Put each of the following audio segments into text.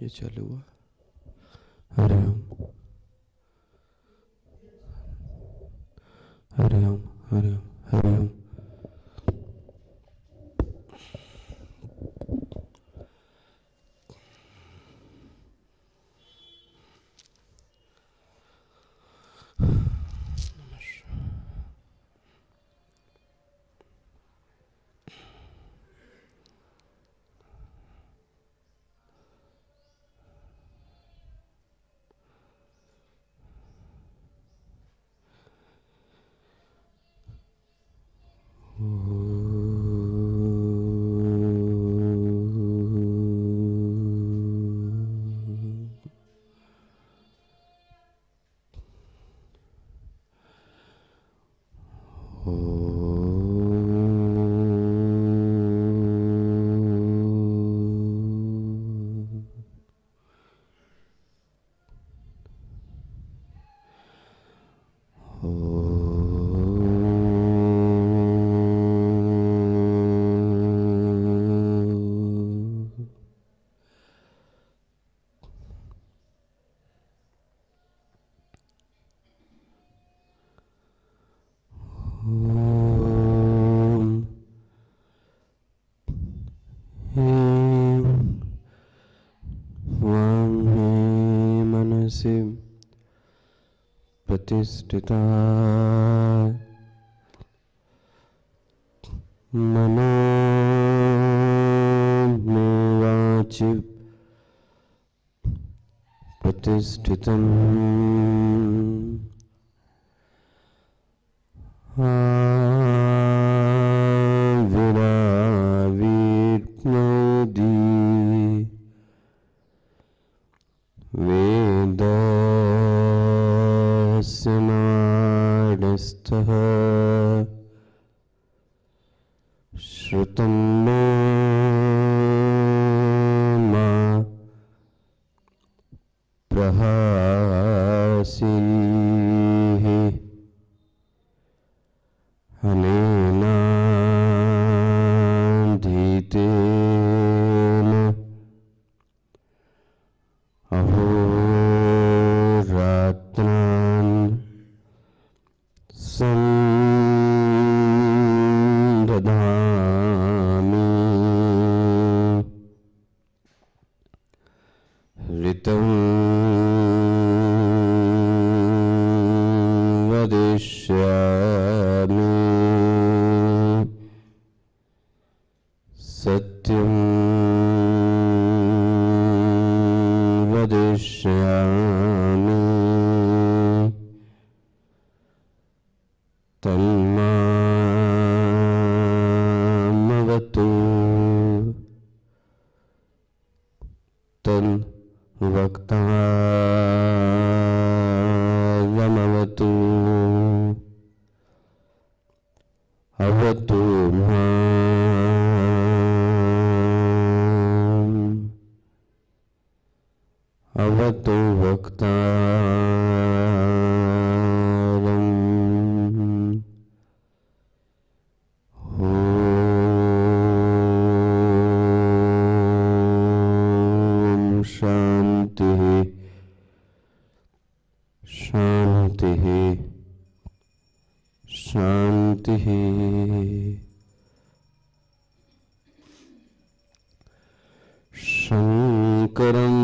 ये चालू हुआ। हरे ओम हरे ओम हरे ओम हरे ओम। प्रतिष्ठिता मनो वाचि प्रतिष्ठितम् विरावीर्मोदी वेदस्य नाडस्थः श्रुतं मे मा प्रहासीः अनेनाधीतेन अहोरात्रान् संदधामि ऋतं वदिष्यामि सत्यं वदिष्यामि तन्मामवतु तन्वक्तारमवतु अवतु माम् अवतु वक्तारम्। ओम शांति शांति शांति। शंकरं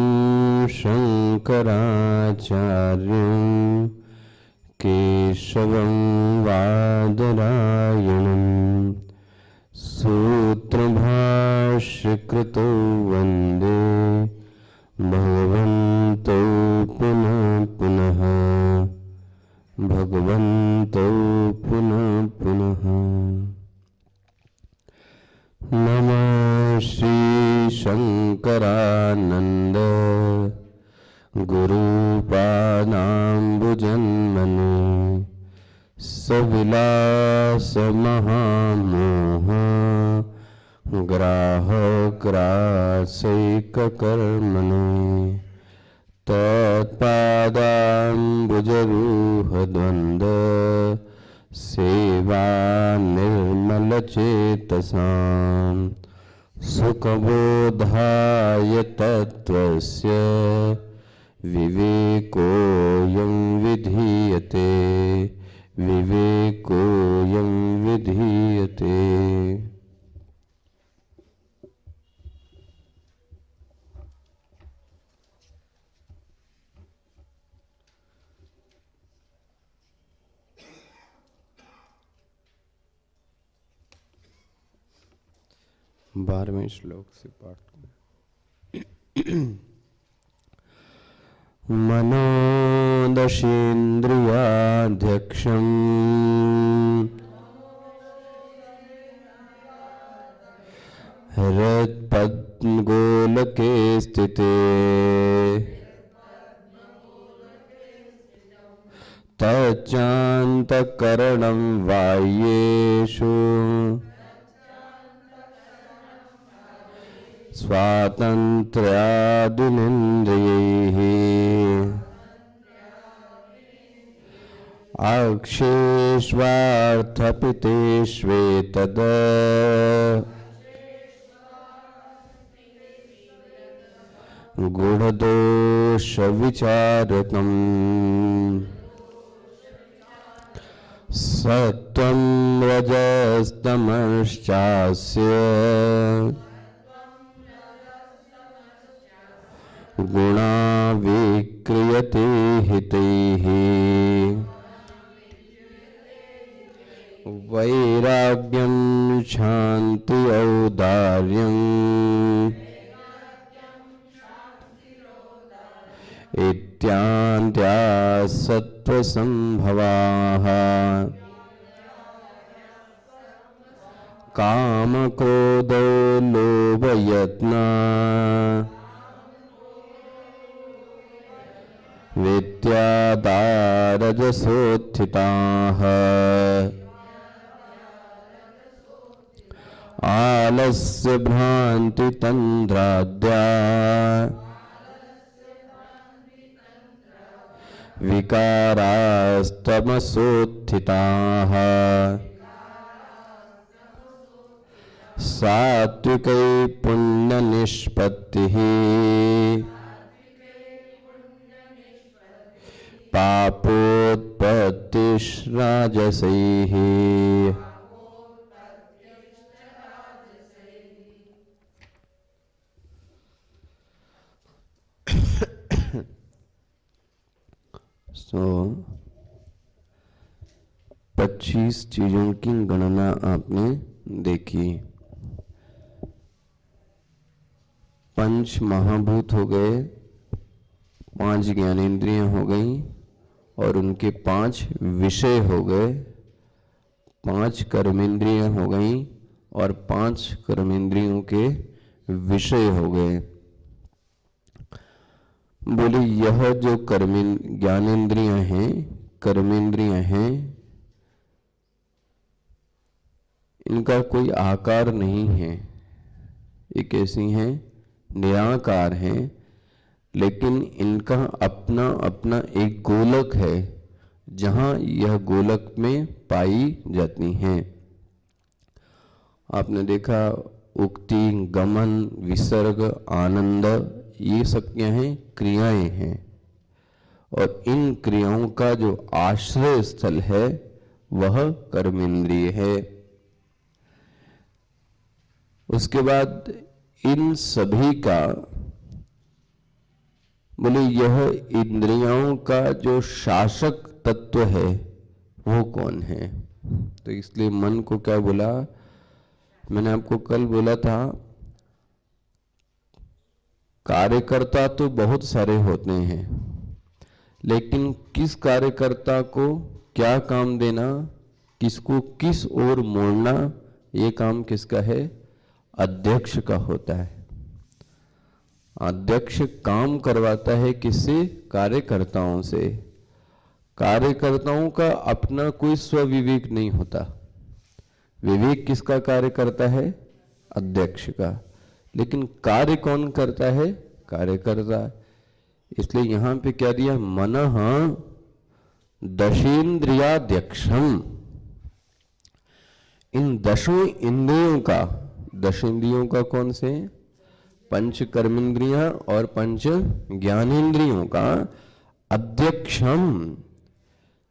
शंकराचार्यं केशवं वादरायणं सूत्रभाष्यकृतो वन्दे भगवन्तौ पुनः पुनः भगवन्तौ पुनः पुनः। नमः श्री शंकरानंद गुरुपादाम्बुजन्मने सविलास महामोह ग्राहग्रासैककर्मणे तत्पादाम्बुजरूहद्वन्द्व सेवा निर्मलचेतसां सुखबोधाय तत्त्वस्य विवेकोऽयं विधीयते विवेकोऽयं विधीयते। बारहवें श्लोक से पाठ मनोदशेन्द्रियाध्यक्षम् हृत्पद्मगोलके स्थिते तच्चान्तःकरणं बाह्येषु स्वातन्त्र्यादिनेन्द्रियैः अक्षेष्वार्थपितेष्वेतद् गूढदोषविचारकम् सत्त्वं रजस्तमश्चास्य गुणा विक्रियते हितैः वैराग्यं शान्ति औदार्यम् इत्याद्याः सत्त्वसम्भवाः कामक्रोधो लोभयत्ना विद्यादारजसोत्थिताः आलस्य भ्रान्तितन्द्राद्या विकारास्तमसोत्थिताः सात्विकै पुण्यनिष्पत्तिः पापोत्पत्तिश्राजसैः। तो 25 चीजों की गणना आपने देखी। पंच महाभूत हो गए, 5 ज्ञानेंद्रियां हो गई और उनके 5 विषय हो गए, 5 कर्मेंद्रियां हो गई और 5 कर्मेंद्रियों के विषय हो गए। बोले यह जो ज्ञानेंद्रियां हैं, कर्मेंद्रियां हैं, इनका कोई आकार नहीं है, ये कैसी हैं? निराकार हैं, लेकिन इनका अपना अपना एक गोलक है जहां यह गोलक में पाई जाती हैं। आपने देखा उक्ति, गमन, विसर्ग, आनंद, ये सब क्या हैं? क्रियाएं हैं। और इन क्रियाओं का जो आश्रय स्थल है वह कर्मेंद्रिय है। उसके बाद इन सभी का बोले यह इंद्रियों का जो शासक तत्व है वो कौन है? तो इसलिए मन को क्या बोला? मैंने आपको कल बोला था कार्यकर्ता तो बहुत सारे होते हैं, लेकिन किस कार्यकर्ता को क्या काम देना, किसको किस ओर मोड़ना, ये काम किसका है? अध्यक्ष का होता है। अध्यक्ष काम करवाता है किससे? कार्यकर्ताओं से। कार्यकर्ताओं का अपना कोई स्वविवेक नहीं होता। विवेक किसका कार्य करता है? अध्यक्ष का। लेकिन कार्य कौन करता है? कार्यकर्ता। इसलिए यहां पे क्या दिया? मनः दशेन्द्रियाध्यक्षम। इन 10 इंद्रियों का, 10 इंद्रियों का कौन से? पंच कर्मेंद्रियां और पंच ज्ञानेंद्रियों का अध्यक्षम,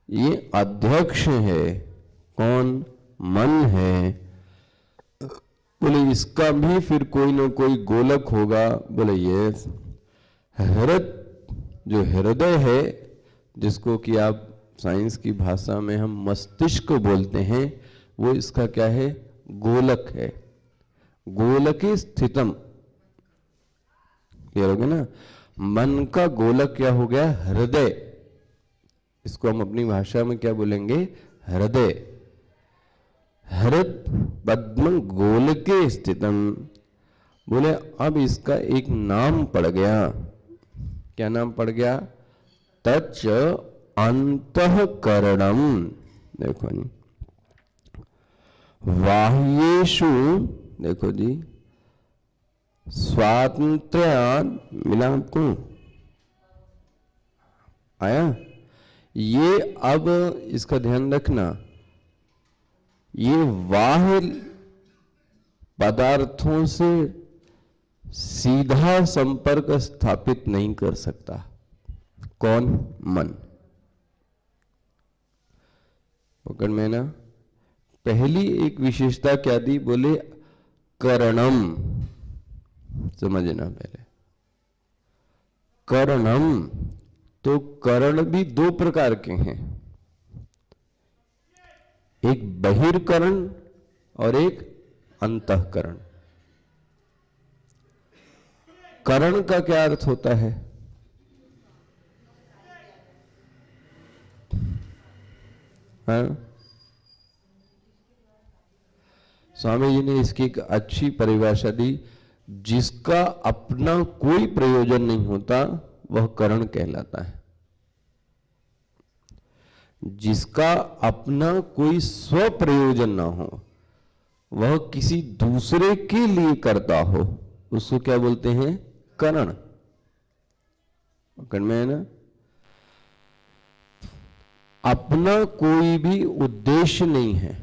ये अध्यक्ष है। कौन? मन है। बोले इसका भी फिर कोई ना कोई गोलक होगा। बोले ये जो हृदय है, जिसको कि आप साइंस की भाषा में हम मस्तिष्क बोलते हैं, वो इसका क्या है? गोलक है। गोलके स्थितम, क्लियर हो गया ना? मन का गोलक क्या हो गया? हृदय। इसको हम अपनी भाषा में क्या बोलेंगे? हृदय। हृद पद्म गोलके स्थितम। बोले अब इसका एक नाम पड़ गया। क्या नाम पड़ गया? तच्च अंतःकरणम। देखो जी, बाह्येषु, देखो जी, स्वातंत्र्यात्, मिला आपको? आया? ये अब इसका ध्यान रखना, ये बाह्य पदार्थों से सीधा संपर्क स्थापित नहीं कर सकता। कौन? मन। पकड़ में ना? पहली एक विशेषता क्या दी? बोले करणम। समझना पहले, करणम। तो करण भी दो प्रकार के हैं, एक बहिर्करण और एक अंतःकरण। करण का क्या अर्थ होता है? हाँ? स्वामी जी ने इसकी एक अच्छी परिभाषा दी, जिसका अपना कोई प्रयोजन नहीं होता वह करण कहलाता है। जिसका अपना कोई स्व प्रयोजन ना हो, वह किसी दूसरे के लिए करता हो, उसको क्या बोलते हैं? करण। पकड़ में है ना? अपना कोई भी उद्देश्य नहीं है।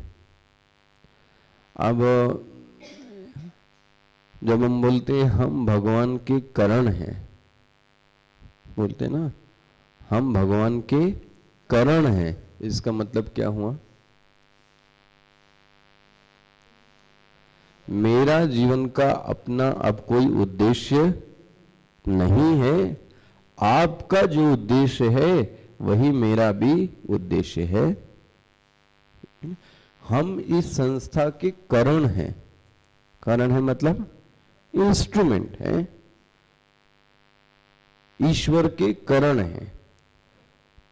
अब जब हम बोलते हैं हम भगवान के करण हैं, बोलते ना हम भगवान के करण हैं, इसका मतलब क्या हुआ? मेरा जीवन का अपना अब कोई उद्देश्य नहीं है। आपका जो उद्देश्य है वही मेरा भी उद्देश्य है। हम इस संस्था के करण हैं। करण है मतलब इंस्ट्रूमेंट है, ईश्वर के करण हैं।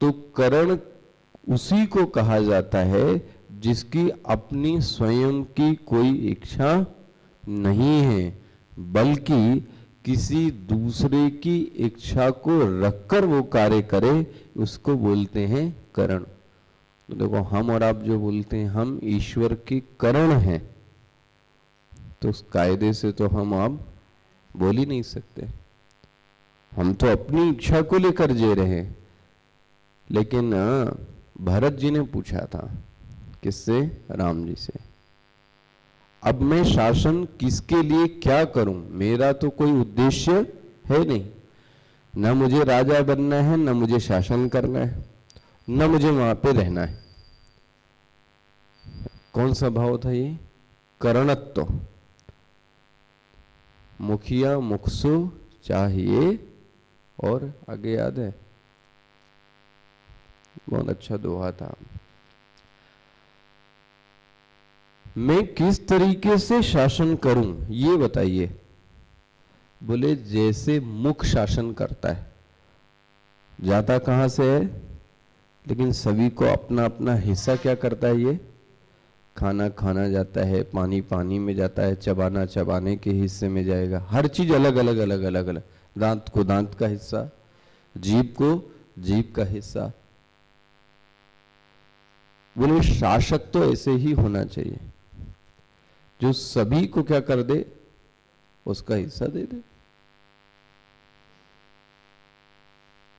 तो करण उसी को कहा जाता है जिसकी अपनी स्वयं की कोई इच्छा नहीं है, बल्कि किसी दूसरे की इच्छा को रखकर वो कार्य करे, उसको बोलते हैं करण। तो देखो, हम और आप जो बोलते हैं हम ईश्वर के करण हैं, तो उस कायदे से तो हम आप बोल ही नहीं सकते। हम तो अपनी इच्छा को लेकर जी रहे हैं। लेकिन भरत जी ने पूछा था, किससे? राम जी से, अब मैं शासन किसके लिए क्या करूं? मेरा तो कोई उद्देश्य है नहीं, न मुझे राजा बनना है, न मुझे शासन करना है, न मुझे वहां पे रहना है। कौन सा भाव था ये? करणत्व। मुखिया मुखसु चाहिए, और आगे याद है, बहुत अच्छा दोहा था। मैं किस तरीके से शासन करूं ये बताइए। बोले जैसे मुख शासन करता है, जाता कहां से है, लेकिन सभी को अपना अपना हिस्सा क्या करता है? ये खाना खाना जाता है, पानी पानी में जाता है, चबाना चबाने के हिस्से में जाएगा। हर चीज अलग अलग अलग अलग अलग। दांत को दांत का हिस्सा, जीभ को जीभ का हिस्सा। बोले शासक तो ऐसे ही होना चाहिए, जो सभी को क्या कर दे, उसका हिस्सा दे दे।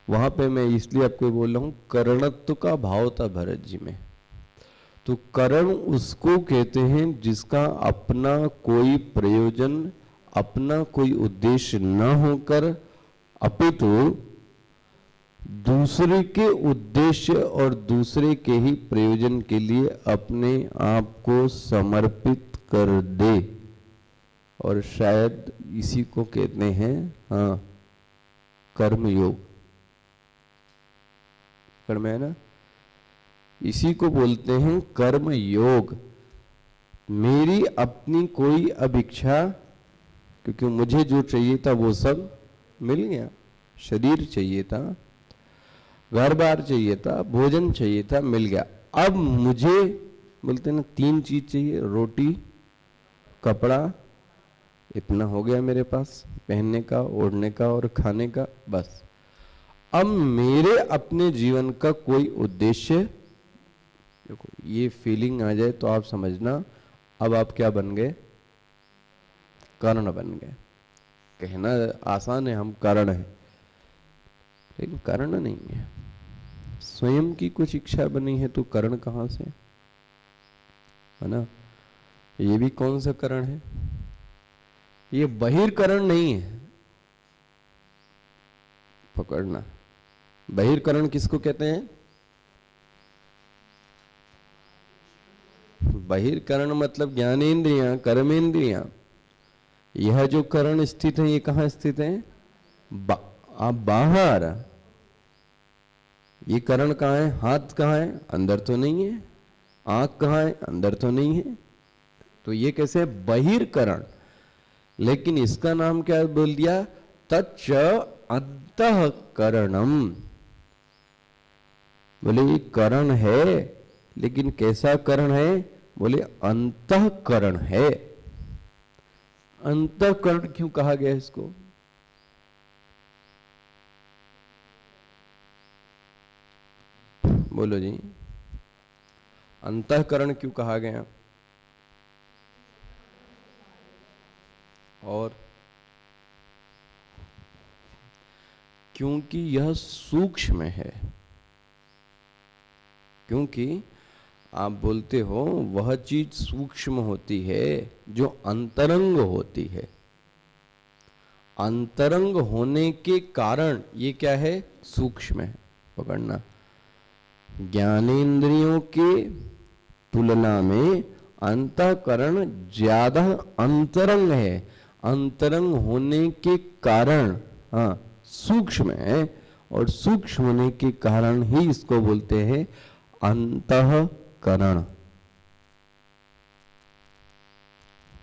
वहां पे मैं इसलिए आपको बोल रहा हूं, करणत्व का भाव था भरत जी में। तो करण उसको कहते हैं जिसका अपना कोई प्रयोजन, अपना कोई उद्देश्य न होकर अपितु दूसरे के उद्देश्य और दूसरे के ही प्रयोजन के लिए अपने आप को समर्पित कर दे। और शायद इसी को कहते हैं कर्मयोग। कर्म है ना, इसी को बोलते हैं कर्म योग। मेरी अपनी कोई अब इच्छा, क्योंकि मुझे जो चाहिए था वो सब मिल गया। शरीर चाहिए था, घर बार चाहिए था, भोजन चाहिए था, मिल गया। अब मुझे बोलते हैं ना 3 चीज चाहिए, रोटी कपड़ा, इतना हो गया मेरे पास, पहनने का, ओढ़ने का और खाने का, बस। अब मेरे अपने जीवन का कोई उद्देश्य, देखो ये फीलिंग आ जाए तो आप समझना अब आप क्या बन गए, कारण बन गए। कहना आसान है हम कारण है, लेकिन कारण नहीं है। स्वयं की कुछ इच्छा बनी है तो कारण कहां से, है ना। ये भी कौन सा कारण है, ये बहिर्करण नहीं है। पकड़ना, बहिर्करण किसको कहते हैं? बहिर्करण मतलब ज्ञानेन्द्रियां, कर्मेंद्रियां। यह जो करण स्थित है ये कहां स्थित है? आप बाहर। ये करण कहां है? हाथ कहां है? अंदर तो नहीं है। आंख कहां है? अंदर तो नहीं है। तो ये कैसे है? बहिर्करण। लेकिन इसका नाम क्या बोल दिया? तच्च अंतःकरणम। बोले ये करण है, लेकिन कैसा करण है? बोले अंतःकरण है। अंतःकरण क्यों कहा गया इसको? बोलो जी, अंतःकरण क्यों कहा गया? और क्योंकि यह सूक्ष्म है। क्योंकि आप बोलते हो वह चीज सूक्ष्म होती है जो अंतरंग होती है। अंतरंग होने के कारण ये क्या है? सूक्ष्म है। पकड़ना, ज्ञानेंद्रियों के तुलना में अंतःकरण ज्यादा अंतरंग है। अंतरंग होने के कारण सूक्ष्म है, और सूक्ष्म होने के कारण ही इसको बोलते हैं अंतःकरण।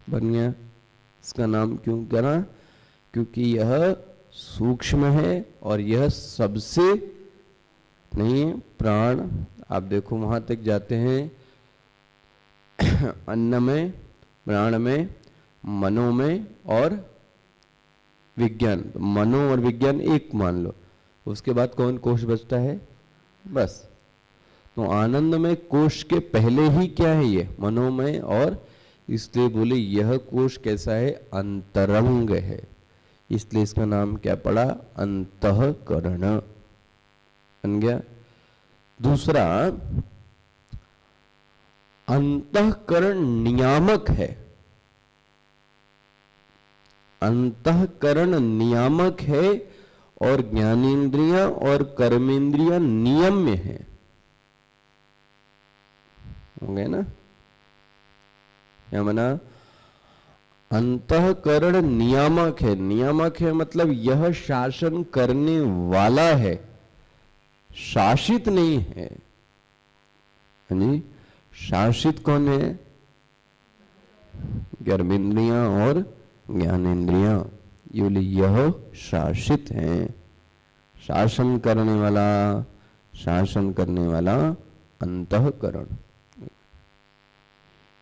बन गया। इसका नाम क्यों करा? क्योंकि यह सूक्ष्म है और यह सबसे नहीं है प्राण। आप देखो वहां तक जाते हैं अन्न में, प्राण में, मनो में और विज्ञान। मनो और विज्ञान एक मान लो, उसके बाद कौन कोश बचता है? बस। तो आनंद में कोश के पहले ही क्या है? ये मनोमय। और इसलिए बोले यह कोश कैसा है? अंतरंग है। इसलिए इसका नाम क्या पड़ा? अंतःकरण बन गया। दूसरा, अंतःकरण नियामक है। अंतःकरण नियामक है और ज्ञानेंद्रियां और कर्मेंद्रियां नियम्य है। हो गए ना? क्या माना? अंतःकरण नियामक है। नियामक है मतलब यह शासन करने वाला है, शासित नहीं है। शासित कौन है? कर्मेंद्रियां और ज्ञानेंद्रियां। ये बोले यह शासित है। शासन करने वाला, शासन करने वाला अंतःकरण।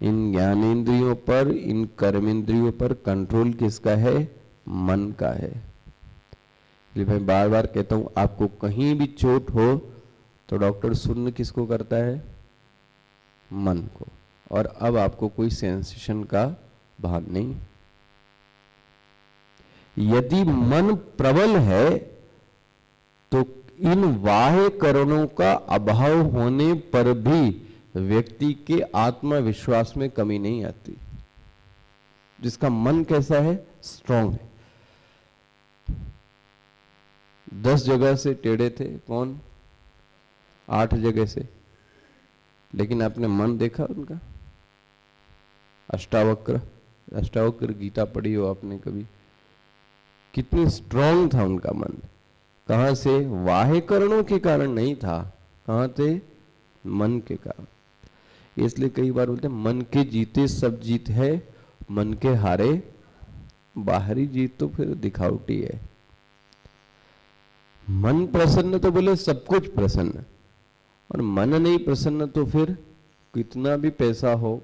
इन ज्ञानेंद्रियों पर, इन कर्मेंद्रियों पर कंट्रोल किसका है? मन का है। इसलिए मैं बार बार कहता हूं, आपको कहीं भी चोट हो तो डॉक्टर शून्य किसको करता है? मन को। और अब आपको कोई सेंसेशन का भान नहीं। यदि मन प्रबल है तो इन बाह्य करणों का अभाव होने पर भी तो व्यक्ति के आत्मविश्वास में कमी नहीं आती। जिसका मन कैसा है, स्ट्रांग है। 10 जगह से टेढ़े थे कौन, 8 जगह से, लेकिन आपने मन देखा उनका। अष्टावक्र गीता पढ़ी हो आपने कभी, कितनी स्ट्रांग था उनका मन। कहां से, वाहे करणों के कारण नहीं था, कहां थे, मन के कारण। इसलिए कई बार बोलते हैं मन के जीते सब जीत है, मन के हारे बाहरी जीत तो फिर दिखावटी है। मन प्रसन्न तो बोले सब कुछ प्रसन्न, और मन नहीं प्रसन्न तो फिर कितना भी पैसा हो,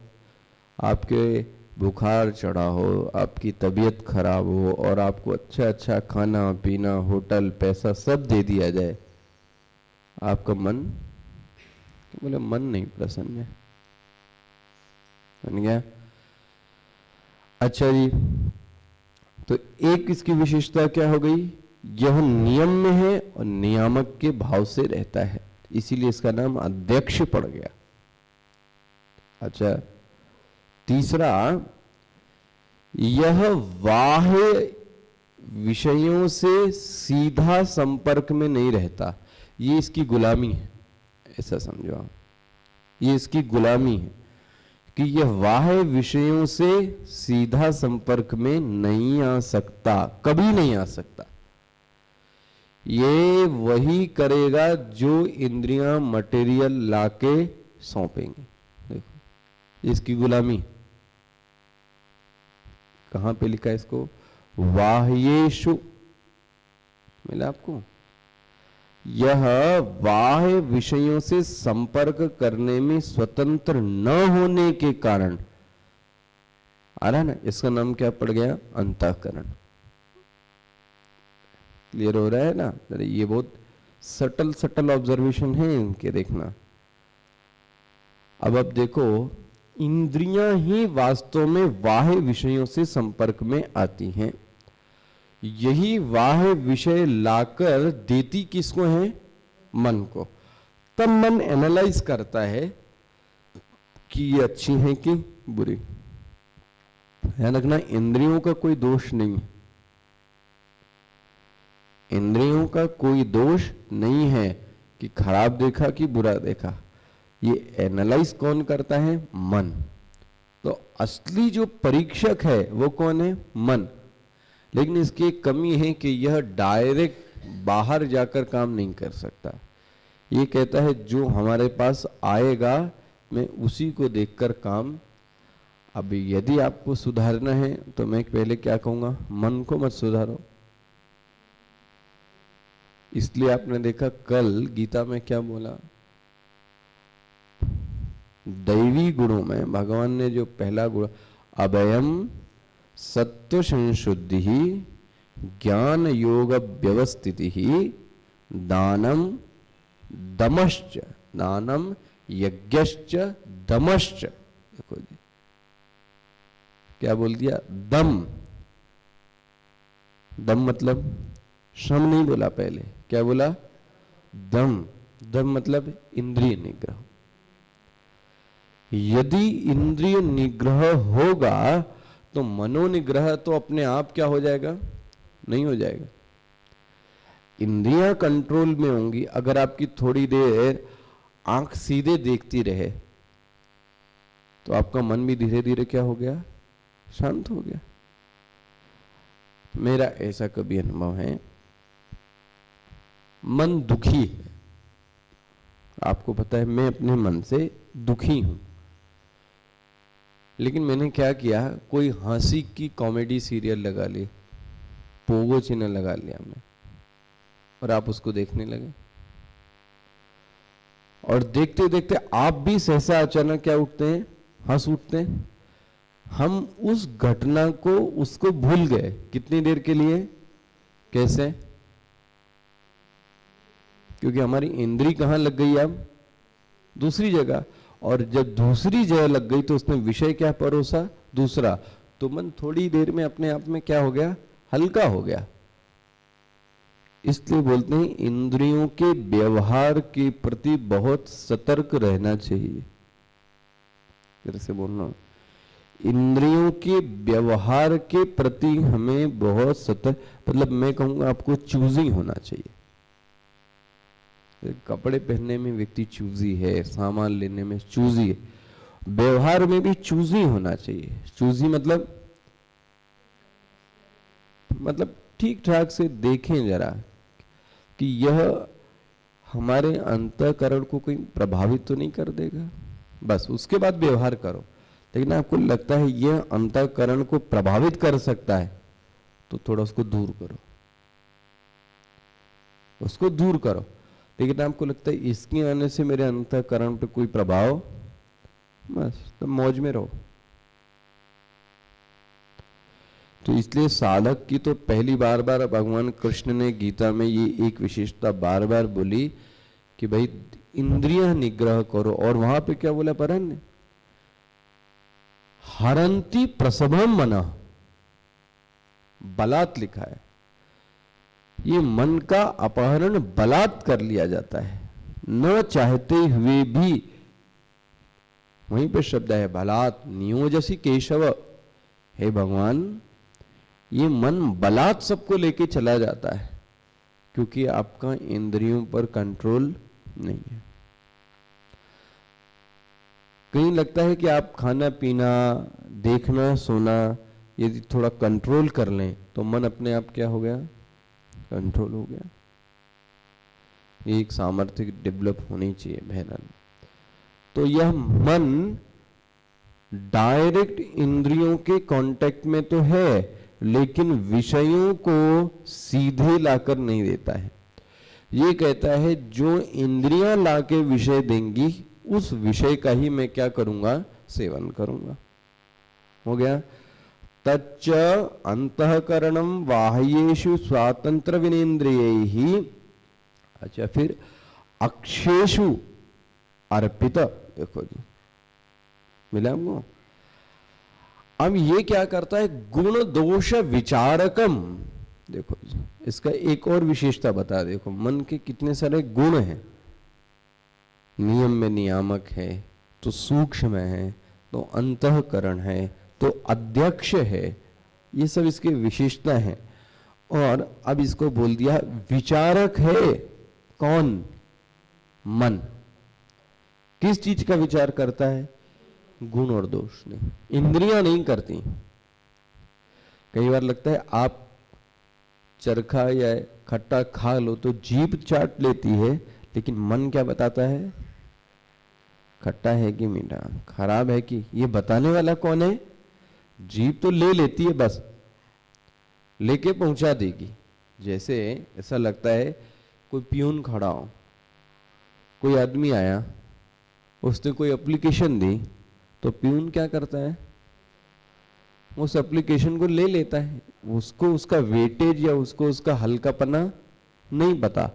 आपके बुखार चढ़ा हो, आपकी तबीयत खराब हो और आपको अच्छा अच्छा खाना पीना, होटल, पैसा सब दे दिया जाए, आपका मन बोले मन नहीं प्रसन्न है। बन गया। अच्छा जी, तो एक इसकी विशेषता क्या हो गई, यह नियम में है और नियामक के भाव से रहता है, इसीलिए इसका नाम अध्यक्ष पड़ गया। अच्छा, तीसरा, यह बाह्य विषयों से सीधा संपर्क में नहीं रहता, ये इसकी गुलामी है, ऐसा समझो आप। ये इसकी गुलामी है कि यह बाह्य विषयों से सीधा संपर्क में नहीं आ सकता, कभी नहीं आ सकता। ये वही करेगा जो इंद्रियां मटेरियल लाके सौंपेंगे। देखो इसकी गुलामी कहां पे लिखा है इसको, बाह्येषु, मिला आपको। यह बाह्य विषयों से संपर्क करने में स्वतंत्र न होने के कारण, आ रहा ना, इसका नाम क्या पड़ गया, अंतःकरण। क्लियर हो रहा है ना। ये बहुत सटल ऑब्जर्वेशन है इनके, देखना। अब देखो, इंद्रियां ही वास्तव में बाह्य विषयों से संपर्क में आती हैं। यही बाह्य विषय लाकर देती किसको है, मन को। तब मन एनालाइज करता है कि ये अच्छी है कि बुरी। ध्यान रखना, इंद्रियों का कोई दोष नहीं है, इंद्रियों का कोई दोष नहीं है कि खराब देखा कि बुरा देखा। ये एनालाइज कौन करता है, मन। तो असली जो परीक्षक है वो कौन है, मन। लेकिन इसकी एक कमी है कि यह डायरेक्ट बाहर जाकर काम नहीं कर सकता। ये कहता है जो हमारे पास आएगा मैं उसी को देखकर काम। अब यदि आपको सुधारना है तो मैं पहले क्या कहूंगा, मन को मत सुधारो। इसलिए आपने देखा कल गीता में क्या बोला, दैवी गुणों में भगवान ने जो पहला गुण, अभयम सत्व संशुद्धि ज्ञान योग व्यवस्थिति दानम दमश्च, दानम यज्ञश्च दमश्च। देखो जी क्या बोल दिया, दम। दम मतलब श्रम नहीं बोला, पहले क्या बोला, दम। दम मतलब इंद्रिय निग्रह। यदि इंद्रिय निग्रह होगा तो मनोनिग्रह तो अपने आप क्या हो जाएगा, नहीं हो जाएगा। इंद्रियां कंट्रोल में होंगी। अगर आपकी थोड़ी देर आंख सीधे देखती रहे तो आपका मन भी धीरे धीरे क्या हो गया, शांत हो गया। मेरा ऐसा कभी अनुभव है, मन दुखी है, आपको पता है मैं अपने मन से दुखी हूं, लेकिन मैंने क्या किया, कोई हंसी की कॉमेडी सीरियल लगा ली, पोगो चैनल लगा लिया हमने, और आप उसको देखने लगे। और देखते देखते आप भी सहसा अचानक क्या उठते हैं, हंस उठते हैं। हम उस घटना को, उसको भूल गए। कितनी देर के लिए, कैसे, क्योंकि हमारी इंद्री कहां लग गई, अब दूसरी जगह। और जब दूसरी जगह लग गई तो उसने विषय क्या परोसा, दूसरा। तो मन थोड़ी देर में अपने आप में क्या हो गया, हल्का हो गया। इसलिए बोलते हैं इंद्रियों के व्यवहार के प्रति बहुत सतर्क रहना चाहिए। फिर से बोल रहा हूं, इंद्रियों के व्यवहार के प्रति हमें बहुत सतर्क, मतलब मैं कहूंगा आपको चूजी होना चाहिए। कपड़े पहनने में व्यक्ति चूजी है, सामान लेने में चूजी है, व्यवहार में भी चूजी होना चाहिए। चूजी मतलब ठीक ठाक से देखें जरा कि यह हमारे अंतःकरण को कोई प्रभावित तो नहीं कर देगा, बस उसके बाद व्यवहार करो। लेकिन आपको लगता है यह अंतःकरण को प्रभावित कर सकता है तो थोड़ा उसको दूर करो, उसको दूर करो। लेकिन आपको लगता है इसके आने से मेरे अंतःकरण पे कोई प्रभाव, बस तो मौज में रहो। तो इसलिए साधक की तो पहली बार भगवान कृष्ण ने गीता में ये एक विशेषता बार बार बोली कि भाई इंद्रिय निग्रह करो। और वहां पे क्या बोला परन, हरंती प्रसभम मन, बलात् लिखा है, ये मन का अपहरण बलात् कर लिया जाता है, न चाहते हुए भी। वहीं पे शब्द है बलात् नियोजसी केशव, हे भगवान ये मन बलात् सबको लेके चला जाता है, क्योंकि आपका इंद्रियों पर कंट्रोल नहीं है। कहीं लगता है कि आप खाना पीना, देखना सोना यदि थोड़ा कंट्रोल कर लें तो मन अपने आप क्या हो गया, कंट्रोल हो गया। ये एक सामर्थ्य डेवलप होनी चाहिए बहरहाल। तो यह मन डायरेक्ट इंद्रियों के कांटेक्ट में तो है, लेकिन विषयों को सीधे लाकर नहीं देता है। ये कहता है जो इंद्रियां लाके विषय देंगी उस विषय का ही मैं क्या करूंगा, सेवन करूंगा। हो गया। तच्च अंतःकरणम बाह्येषु स्वातंत्र विनेन्द्रियैहि, अच्छा फिर अक्षेषु अर्पित, देखो जी मिला हमको। अब ये क्या करता है, गुण दोष विचारकम, देखो जी इसका एक और विशेषता बता। देखो मन के कितने सारे गुण हैं, नियम में नियामक है, तो सूक्ष्म है, तो अंतःकरण है, तो अध्यक्ष है, ये सब इसकी विशेषता है। और अब इसको बोल दिया विचारक है। कौन, मन किस चीज का विचार करता है, गुण और दोष नहीं, इंद्रियां नहीं करती। कई बार लगता है आप चरखा या खट्टा खा लो तो जीभ चाट लेती है, लेकिन मन क्या बताता है, खट्टा है कि मीठा, खराब है कि, ये बताने वाला कौन है, जीभ तो ले लेती है, बस लेके पहुंचा देगी। जैसे ऐसा लगता है कोई पियून खड़ा हो, कोई आदमी आया, उसने कोई एप्लीकेशन दी, तो पियून क्या करता है, उस एप्लीकेशन को ले लेता है, उसको उसका वेटेज या उसको उसका हल्कापना नहीं पता,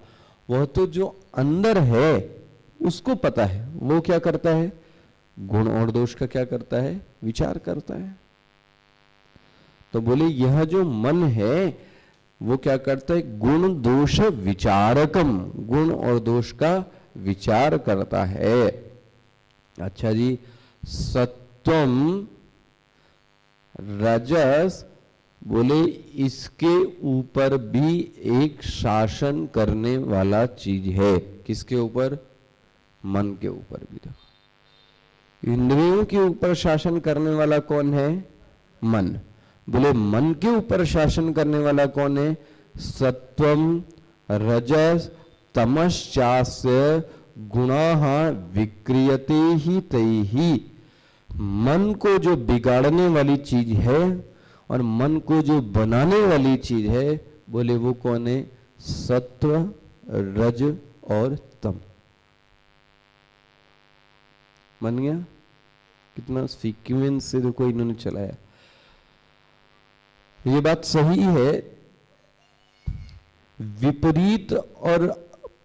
वह तो जो अंदर है उसको पता है। वो क्या करता है, गुण और दोष का क्या करता है, विचार करता है। तो बोले यह जो मन है वो क्या करता है, गुण दोष विचारकम, गुण और दोष का विचार करता है। अच्छा जी, सत्वम रजस, बोले इसके ऊपर भी एक शासन करने वाला चीज है। किसके ऊपर, मन के ऊपर भी। देखो इंद्रियों के ऊपर शासन करने वाला कौन है, मन। बोले मन के ऊपर शासन करने वाला कौन है, सत्वम रजस तमश्चास्य गुणाः विक्रियते ही तैहि। मन को जो बिगाड़ने वाली चीज है और मन को जो बनाने वाली चीज है, बोले वो कौन है, सत्व रज और तम। मन गया, कितना सीक्वेंस से देखो इन्होंने चलाया। ये बात सही है, विपरीत और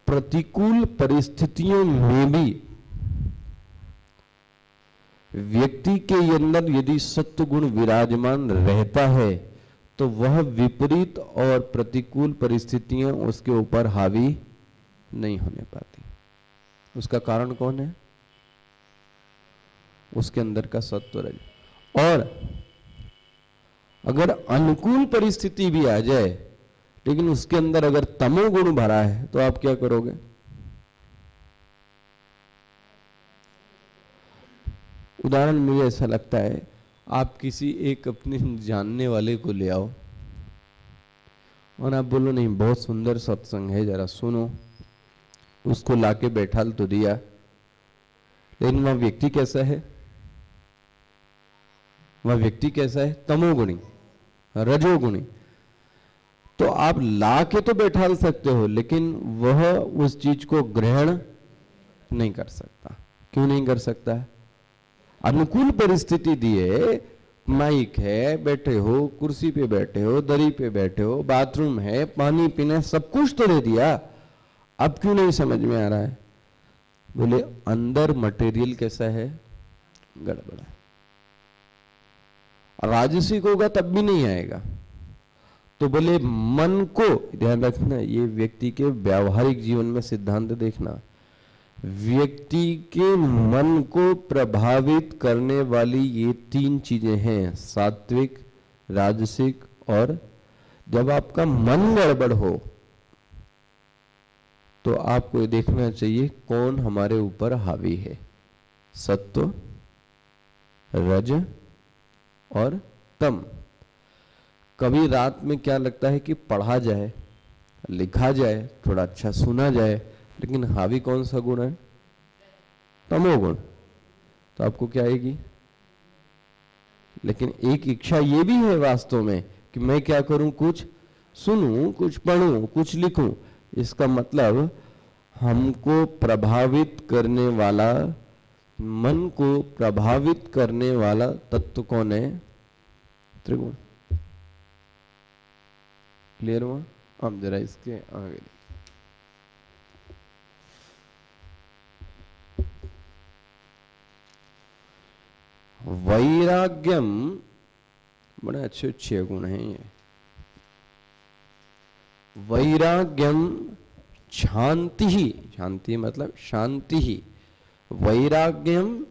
प्रतिकूल परिस्थितियों में भी व्यक्ति के अंदर यदि सत्व गुण विराजमान रहता है तो वह विपरीत और प्रतिकूल परिस्थितियां उसके ऊपर हावी नहीं होने पाती। उसका कारण कौन है, उसके अंदर का सत्व रज। और अगर अनुकूल परिस्थिति भी आ जाए लेकिन उसके अंदर अगर तमोगुण भरा है तो आप क्या करोगे? उदाहरण मुझे ऐसा लगता है, आप किसी एक अपने जानने वाले को ले आओ और आप बोलो नहीं बहुत सुंदर सत्संग है जरा सुनो, उसको लाके बैठाल तो दिया, लेकिन वह व्यक्ति कैसा है? वह व्यक्ति कैसा है? तमोगुणी, रजोगुणी। तो आप ला के तो बैठा सकते हो लेकिन वह उस चीज को ग्रहण नहीं कर सकता। क्यों नहीं कर सकता? अनुकूल परिस्थिति दिए, माइक है, बैठे हो, कुर्सी पे बैठे हो, दरी पे बैठे हो, बाथरूम है, पानी पीना, सब कुछ तो दे दिया, अब क्यों नहीं समझ में आ रहा है? बोले अंदर मटेरियल कैसा है? गड़बड़ है। राजसिक होगा तब भी नहीं आएगा। तो बोले मन को ध्यान रखना, ये व्यक्ति के व्यावहारिक जीवन में सिद्धांत देखना, व्यक्ति के मन को प्रभावित करने वाली ये तीन चीजें हैं, सात्विक, राजसिक और। जब आपका मन गड़बड़ हो तो आपको ये देखना चाहिए कौन हमारे ऊपर हावी है, सत्व, रज और तम। कभी रात में क्या लगता है कि पढ़ा जाए, लिखा जाए, थोड़ा अच्छा सुना जाए, लेकिन हावी कौन सा गुण है? तमोगुण। तो आपको क्या आएगी? लेकिन एक इच्छा ये भी है वास्तव में कि मैं क्या करूं, कुछ सुनूं, कुछ पढ़ूं, कुछ लिखूं। इसका मतलब हमको प्रभावित करने वाला, मन को प्रभावित करने वाला तत्व कौन है? त्रिगुण। क्लियर हुआ? अब जरा इसके आगे वैराग्यम, बड़े अच्छे अच्छे गुण हैं ये। वैराग्यम शांति ही, शांति मतलब शांति ही, वैराग्यम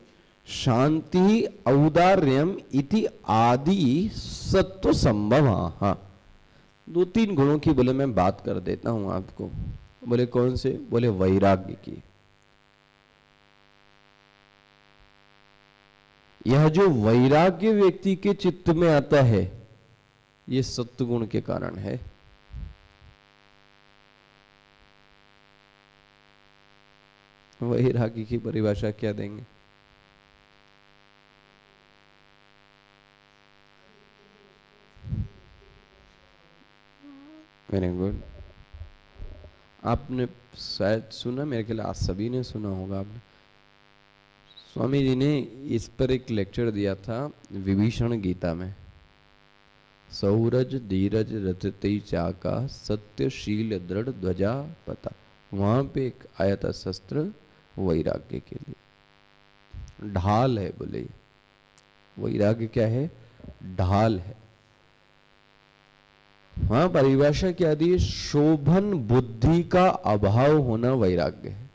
शांति औदार्यम इति आदि सत्व संभव। हाँ, दो तीन गुणों की बोले मैं बात कर देता हूं आपको। बोले कौन से? बोले वैराग्य की। यह जो वैराग्य व्यक्ति के चित्त में आता है ये सत्वगुण के कारण है। वैराग्य की परिभाषा क्या देंगे? Very good. आपने शायद सुना, मेरे ख्याल आज सभी ने सुना होगा। आपने, स्वामी जी ने इस पर एक लेक्चर दिया था विभीषण गीता में। सौरज धीरज रचते चाका सत्यशील दृढ़ ध्वजा पता। वहां पे एक आया था शस्त्र वैराग्य के लिए, ढाल है। बोले वैराग्य क्या है? ढाल है। वहां परिभाषा क्या दी? शोभन बुद्धि का अभाव होना वैराग्य है।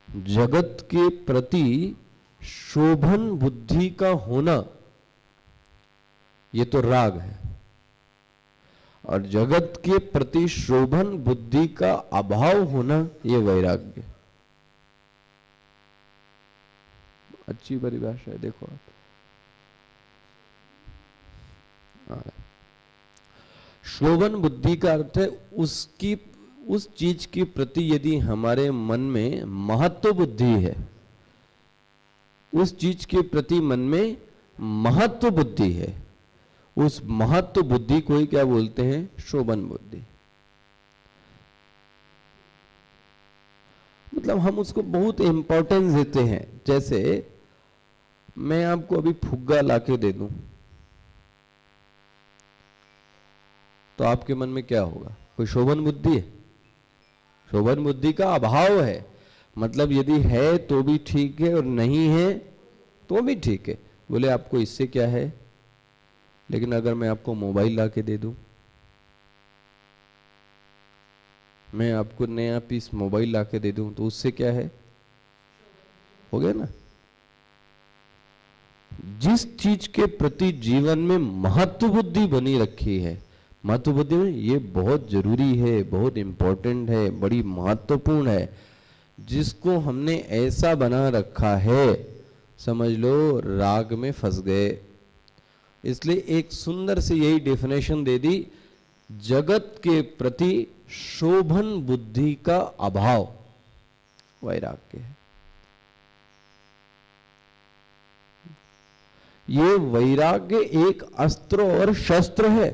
जगत के प्रति शोभन बुद्धि का होना ये तो राग है, और जगत के प्रति शोभन बुद्धि का अभाव होना ये वैराग्य। अच्छी परिभाषा है, देखो आप। शोभन बुद्धि का अर्थ है उसकी, उस चीज के प्रति यदि हमारे मन में महत्व बुद्धि है, उस चीज के प्रति मन में महत्व बुद्धि है, उस महत्व बुद्धि को ही क्या बोलते हैं? शोभन बुद्धि। मतलब हम उसको बहुत इंपॉर्टेंस देते हैं। जैसे मैं आपको अभी फुग्गा लाके दे दूं तो आपके मन में क्या होगा? कोई शोभन बुद्धि है? शोभन बुद्धि का अभाव है। मतलब यदि है तो भी ठीक है और नहीं है तो भी ठीक है। बोले आपको इससे क्या है? लेकिन अगर मैं आपको मोबाइल ला के दे दूं, मैं आपको नया पीस मोबाइल ला के दे दूं तो उससे क्या है, हो गया ना। जिस चीज के प्रति जीवन में महत्व बुद्धि बनी रखी है, महत्व बुद्धि में ये बहुत जरूरी है, बहुत इंपॉर्टेंट है, बड़ी महत्वपूर्ण है, जिसको हमने ऐसा बना रखा है, समझ लो राग में फंस गए। इसलिए एक सुंदर से यही डेफिनेशन दे दी, जगत के प्रति शोभन बुद्धि का अभाव वैराग्य है। ये वैराग्य एक अस्त्र और शस्त्र है।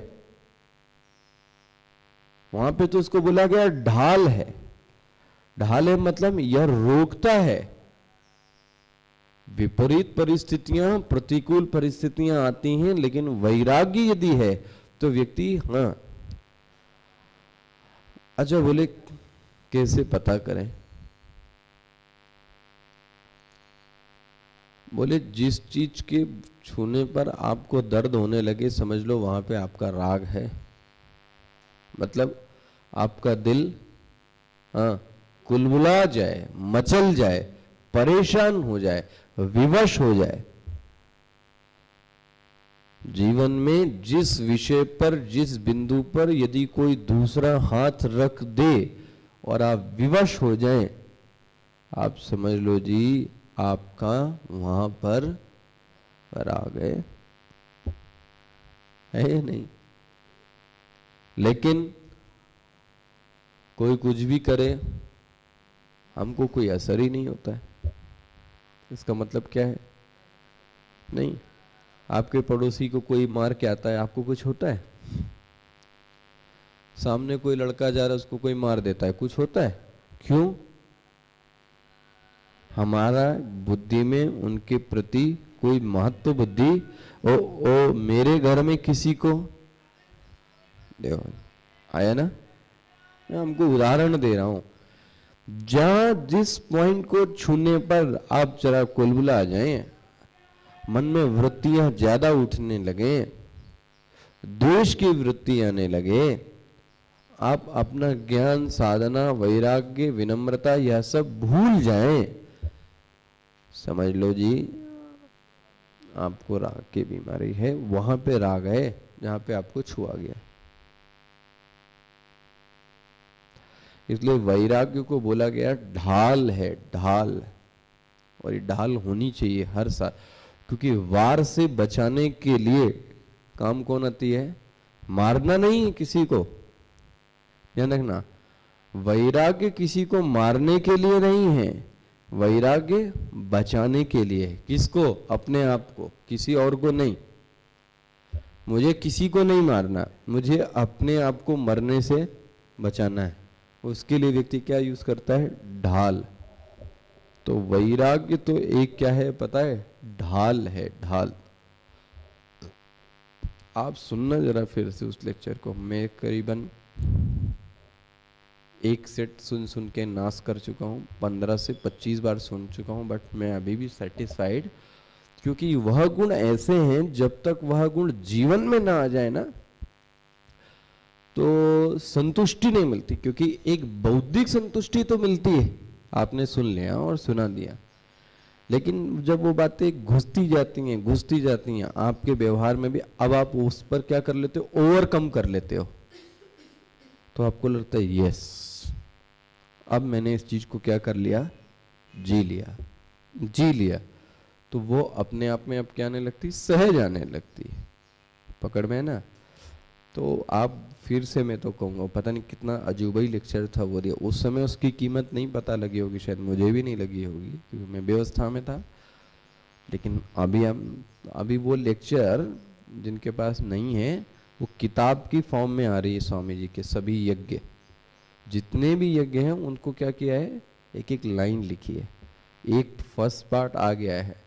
वहां पे तो उसको बोला गया ढाल है। ढाल है मतलब यह रोकता है। विपरीत परिस्थितियां, प्रतिकूल परिस्थितियां आती हैं, लेकिन वैराग्य यदि है तो व्यक्ति, हाँ अच्छा बोले कैसे पता करें? बोले जिस चीज के छूने पर आपको दर्द होने लगे, समझ लो वहां पे आपका राग है। मतलब आपका दिल कुलबुला जाए, मचल जाए, परेशान हो जाए, विवश हो जाए। जीवन में जिस विषय पर, जिस बिंदु पर यदि कोई दूसरा हाथ रख दे और आप विवश हो जाएं, आप समझ लो जी आपका वहां पर राग है या नहीं। लेकिन कोई कुछ भी करे, हमको कोई असर ही नहीं होता है। इसका मतलब क्या है? नहीं। आपके पड़ोसी को कोई मार के आता है, आपको कुछ होता है? सामने कोई लड़का जा रहा है, उसको कोई मार देता है, कुछ होता है? क्यों? हमारा बुद्धि में उनके प्रति कोई महत्व बुद्धि, ओ मेरे घर में किसी को देखो आया ना। मैं हमको उदाहरण दे रहा हूं, जहां जिस पॉइंट को छूने पर आप जरा कुलबुला आ जाएं, मन में वृत्तियां ज्यादा उठने लगे, द्वेष की वृत्ति आने लगे, आप अपना ज्ञान, साधना, वैराग्य, विनम्रता यह सब भूल जाएं, समझ लो जी आपको राग की बीमारी है। वहां पे राग है जहां पे आपको छुआ गया। इसलिए वैराग्य को बोला गया ढाल है, ढाल। और ये ढाल होनी चाहिए हर साल, क्योंकि वार से बचाने के लिए काम कौन आती है? मारना नहीं है किसी को, ध्यान रखना। वैराग्य किसी को मारने के लिए नहीं है, वैराग्य बचाने के लिए। किसको? अपने आप को, किसी और को नहीं। मुझे किसी को नहीं मारना, मुझे अपने आप को मरने से बचाना है। उसके लिए व्यक्ति क्या यूज करता है? ढाल। तो वैराग्य तो एक क्या है पता है? ढाल है, ढाल। आप सुनना जरा फिर से उस लेक्चर को। मैं करीबन एक सेट सुन सुन के नाश कर चुका हूँ, 15 से 25 बार सुन चुका हूँ, बट मैं अभी भी सेटिस्फाइड, क्योंकि वह गुण ऐसे हैं, जब तक वह गुण जीवन में ना आ जाए ना तो संतुष्टि नहीं मिलती। क्योंकि एक बौद्धिक संतुष्टि तो मिलती है, आपने सुन लिया और सुना दिया, लेकिन जब वो बातें घुसती जाती हैं आपके व्यवहार में भी, अब आप उस पर क्या कर लेते हो? ओवरकम कर लेते हो। तो आपको लगता है यस, अब मैंने इस चीज को क्या कर लिया? जी लिया। तो वो अपने आप में अब क्या आने लगती? सहज आने लगती है। पकड़ में है ना। तो आप फिर से, मैं तो कहूँगा, पता नहीं कितना अजूबा ही लेक्चर था वो दिया। उस समय उसकी कीमत नहीं पता लगी होगी, शायद मुझे भी नहीं लगी होगी क्योंकि मैं व्यवस्था में था। लेकिन अभी वो लेक्चर जिनके पास नहीं है, वो किताब की फॉर्म में आ रही है। स्वामी जी के सभी यज्ञ, जितने भी यज्ञ हैं, उनको क्या किया है? एक एक लाइन लिखी है। एक फर्स्ट पार्ट आ गया है,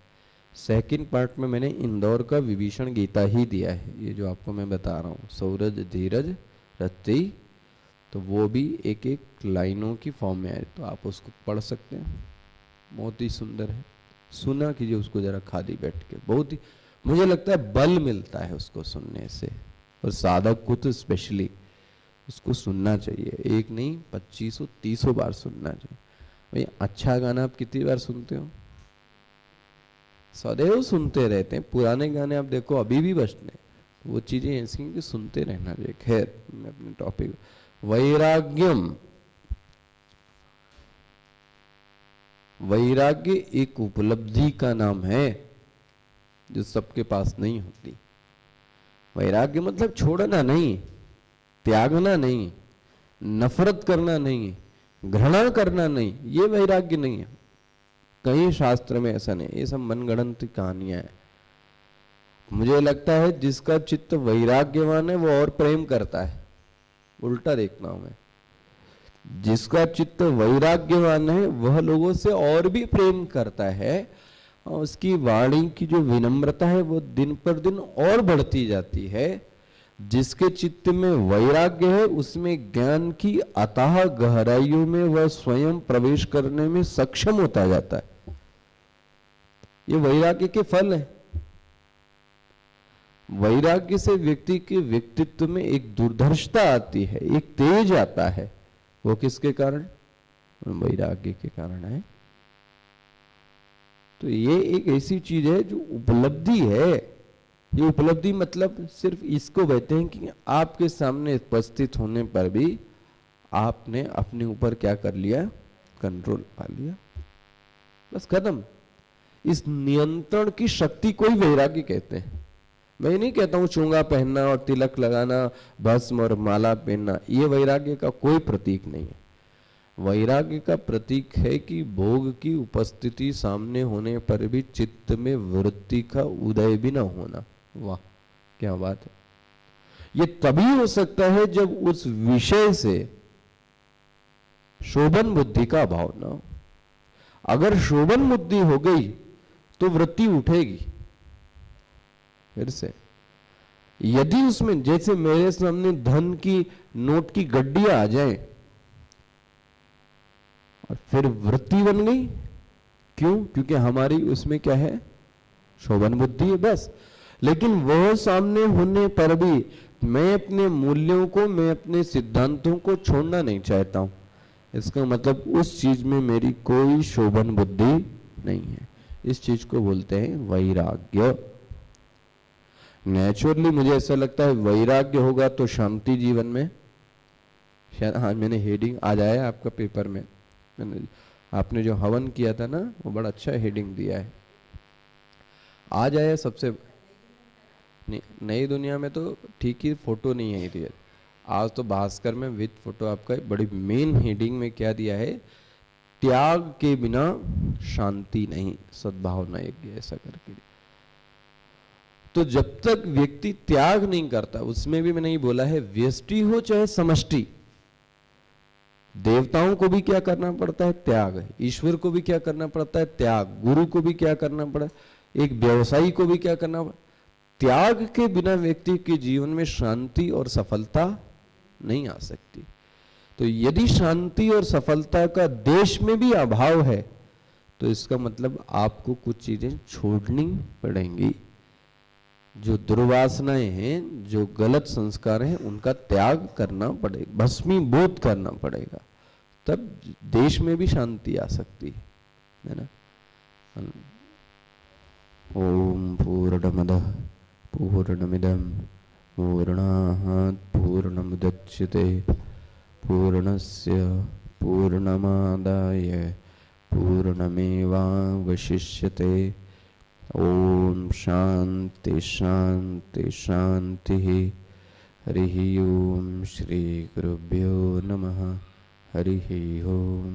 सेकंड पार्ट में मैंने इंदौर का विभीषण गीता ही दिया है, ये जो आपको मैं बता रहा हूँ, सूरज धीरज रति। तो वो भी एक एक लाइनों की फॉर्म में है, तो आप उसको पढ़ सकते हैं। बहुत ही सुंदर है, सुना कीजिए उसको जरा खाली बैठ के। बहुत ही, मुझे लगता है बल मिलता है उसको सुनने से, और साधक को तो स्पेशली। उसको सुनना चाहिए, एक नहीं 2500 300 बार सुनना चाहिए। भाई अच्छा गाना आप कितनी बार सुनते हो? सदैव सुनते रहते हैं। पुराने गाने आप देखो अभी भी बजते हैं, वो चीजें ऐसी हैं कि सुनते रहना चाहिए। खैर मैं अपने टॉपिक, वैराग्यम, वैराग्य एक उपलब्धि का नाम है जो सबके पास नहीं होती। वैराग्य मतलब छोड़ना नहीं, त्यागना नहीं, नफरत करना नहीं, घृणा करना नहीं, ये वैराग्य नहीं है। कई शास्त्र में ऐसा नहीं, ये सब मनगढ़ंत कहानियां हैं। मुझे लगता है जिसका चित्त वैराग्यवान है वो और प्रेम करता है, उल्टा देखना हूं मैं। जिसका चित्त वैराग्यवान है वह लोगों से और भी प्रेम करता है, और उसकी वाणी की जो विनम्रता है वो दिन पर दिन और बढ़ती जाती है। जिसके चित्त में वैराग्य है उसमें ज्ञान की अथाह गहराइयों में वह स्वयं प्रवेश करने में सक्षम होता जाता है। ये वैराग्य के फल है। वैराग्य से व्यक्ति के व्यक्तित्व में एक दुर्धर्षता आती है, एक तेज आता है। वो किसके कारण? वैराग्य के कारण है। तो ये एक ऐसी चीज है जो उपलब्धि है। ये उपलब्धि मतलब सिर्फ इसको कहते हैं कि आपके सामने उपस्थित होने पर भी आपने अपने ऊपर क्या कर लिया? कंट्रोल पा लिया, बस खत्म। इस नियंत्रण की शक्ति को ही वैराग्य कहते हैं। मैं नहीं कहता हूं चूंगा पहनना और तिलक लगाना, भस्म और माला पहनना, ये वैराग्य का कोई प्रतीक नहीं है। वैराग्य का प्रतीक है कि भोग की उपस्थिति सामने होने पर भी चित्त में वृत्ति का उदय भी न होना। वाह क्या बात है! ये तभी हो सकता है जब उस विषय से शोभन बुद्धि का अभाव ना हो। अगर शोभन बुद्धि हो गई तो वृत्ति उठेगी फिर से। यदि उसमें, जैसे मेरे सामने धन की नोट की गड्डियां आ जाएं और फिर वृत्ति बन गई, क्यों? क्योंकि हमारी उसमें क्या है? शोभन बुद्धि है, बस। लेकिन वह सामने होने पर भी मैं अपने मूल्यों को, मैं अपने सिद्धांतों को छोड़ना नहीं चाहता हूं। इसका मतलब उस चीज में मेरी कोई शोभन बुद्धि नहीं है। इस चीज को बोलते हैं वैराग्य। नेचुरली मुझे ऐसा लगता है वैराग्य होगा तो शांति जीवन में। शायद हाँ, मैंने हेडिंग आज आया आपका पेपर में, मैंने आपने जो हवन किया था ना वो बड़ा अच्छा हेडिंग दिया है, आज आया सबसे। नई दुनिया में तो ठीक ही फोटो नहीं आई थी, आज तो भास्कर में विद फोटो आपका बड़ी मेन हेडिंग में क्या दिया है? त्याग के बिना शांति नहीं, सद्भावना यज्ञ, ऐसा करके। तो जब तक व्यक्ति त्याग नहीं करता, उसमें भी मैंने ये बोला है व्यष्टि हो चाहे समष्टि, देवताओं को भी क्या करना पड़ता है? त्याग। ईश्वर को भी क्या करना पड़ता है? त्याग। गुरु को भी क्या करना पड़ा? एक व्यवसायी को भी क्या करना पड़ा? त्याग के बिना व्यक्ति के जीवन में शांति और सफलता नहीं आ सकती। तो यदि शांति और सफलता का देश में भी अभाव है तो इसका मतलब आपको कुछ चीजें छोड़नी पड़ेंगी। जो दुर्वासनाएं हैं, जो गलत संस्कार हैं, उनका त्याग करना पड़ेगा, भस्मीभूत करना पड़ेगा, तब देश में भी शांति आ सकती है ना। ओम पूर्णमदः पूर्णमिदं पूर्णात् पूर्णमुदच्यते पूर्णस्य पूर्णमादाय पूर्णमेवावशिष्यते। ओम शांति शांति शांति। हरिः ओम। श्री गुरुभ्यो नमः। हरिः ओम।